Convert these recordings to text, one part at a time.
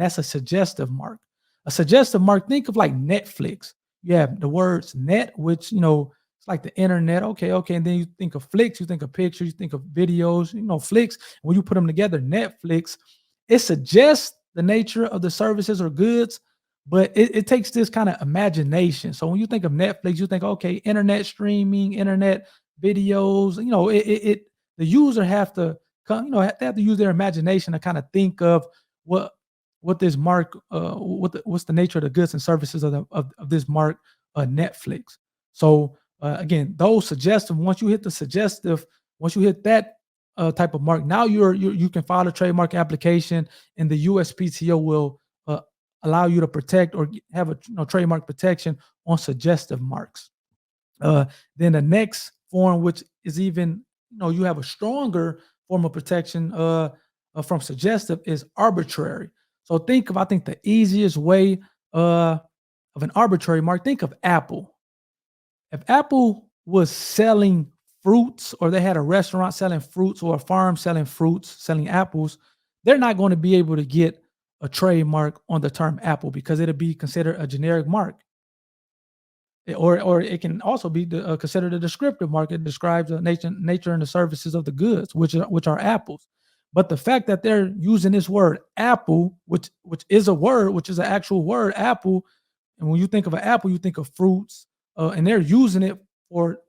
that's a suggestive mark. A suggestive mark, think of like Netflix. You have the words net, which, it's like the internet. Okay, okay. And then you think of flicks, you think of pictures, you think of videos, flicks. When you put them together, Netflix, it suggests the nature of the services or goods, but it takes this kind of imagination. So when you think of Netflix, you think, okay, internet streaming, internet videos, the user have to come, they have to use their imagination to kind of think of what what this mark, what's the nature of the goods and services of this mark, Netflix. So again, those suggestive. Once you hit that type of mark, now you can file a trademark application, and the USPTO will allow you to protect or have a trademark protection on suggestive marks. Then the next form, which is even, you have a stronger form of protection from suggestive, is arbitrary. So I think the easiest way of an arbitrary mark, think of Apple. If Apple was selling fruits, or they had a restaurant selling fruits, or a farm selling fruits, selling apples, they're not going to be able to get a trademark on the term apple because it'll be considered a generic mark. Or it can also be considered a descriptive mark. It describes the nature and the services of the goods, which are apples. But the fact that they're using this word apple, which is a word, which is an actual word, apple, and when you think of an apple, you think of fruits, and they're using it for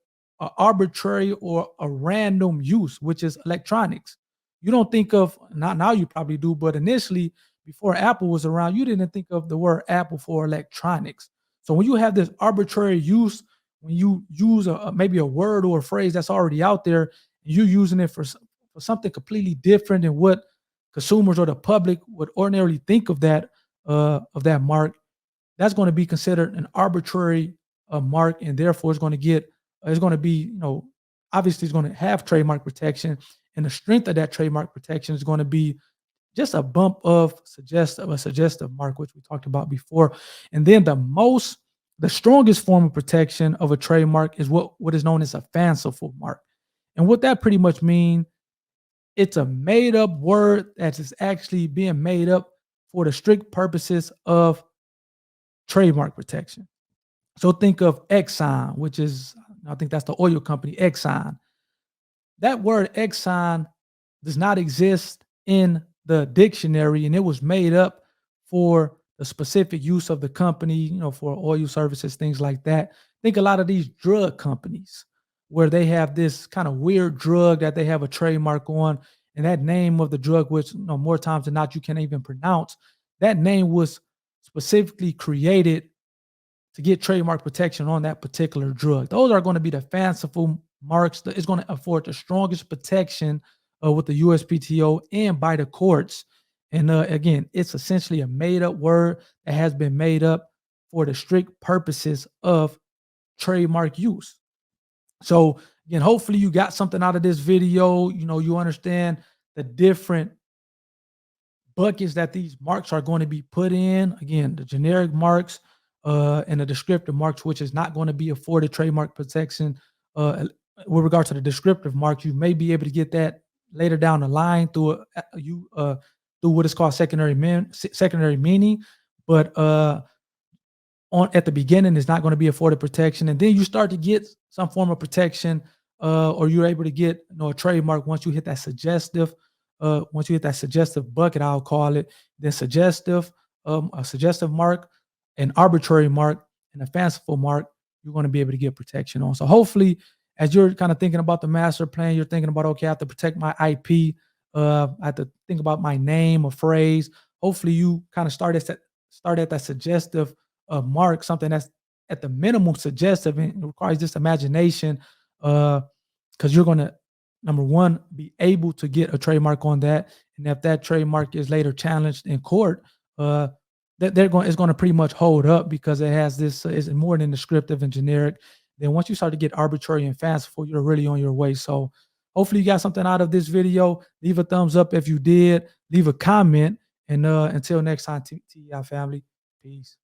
a arbitrary or a random use, which is electronics. You don't think of, not now, you probably do, but initially, before Apple was around, you didn't think of the word apple for electronics. So when you have this arbitrary use, when you use maybe a word or a phrase that's already out there, and you're using it for something completely different than what consumers or the public would ordinarily think of that mark, that's going to be considered an arbitrary mark, and therefore it's going to be, obviously it's going to have trademark protection, and the strength of that trademark protection is going to be just a bump of a suggestive mark, which we talked about before. And then the strongest form of protection of a trademark is what is known as a fanciful mark. And what that pretty much means, it's a made up word that is actually being made up for the strict purposes of trademark protection. So think of Exxon, which is, I think that's the oil company, Exxon. That word Exxon does not exist in the dictionary, and it was made up for the specific use of the company, for oil services, things like that. Think a lot of these drug companies where they have this kind of weird drug that they have a trademark on, and that name of the drug, which, more times than not you can't even pronounce, that name was specifically created to get trademark protection on that particular drug. Those are going to be the fanciful marks that is going to afford the strongest protection with the USPTO and by the courts. And again, it's essentially a made-up word that has been made up for the strict purposes of trademark use. So again, hopefully you got something out of this video. You understand the different buckets that these marks are going to be put in. Again, the generic marks and the descriptive marks, which is not going to be afforded trademark protection. With regard to the descriptive marks, you may be able to get that later down the line through what is called secondary meaning, but at the beginning it's not going to be afforded protection, and then you start to get some form of protection, or you're able to get a trademark once you hit that suggestive. Once you hit that suggestive bucket, I'll call it, then a suggestive mark, an arbitrary mark, and a fanciful mark, you're going to be able to get protection on. So hopefully, as you're kind of thinking about the master plan, you're thinking about, okay, I have to protect my IP. I have to think about my name or phrase. Hopefully you kind of start at that suggestive mark, something that's at the minimum suggestive and requires this imagination, because you're going to, number one, be able to get a trademark on that. And if that trademark is later challenged in court, it's going to pretty much hold up, because it has this, is more than descriptive and generic. Then once you start to get arbitrary and fanciful, you're really on your way. So hopefully you got something out of this video. Leave a thumbs up if you did. Leave a comment. And until next time, TI family, peace.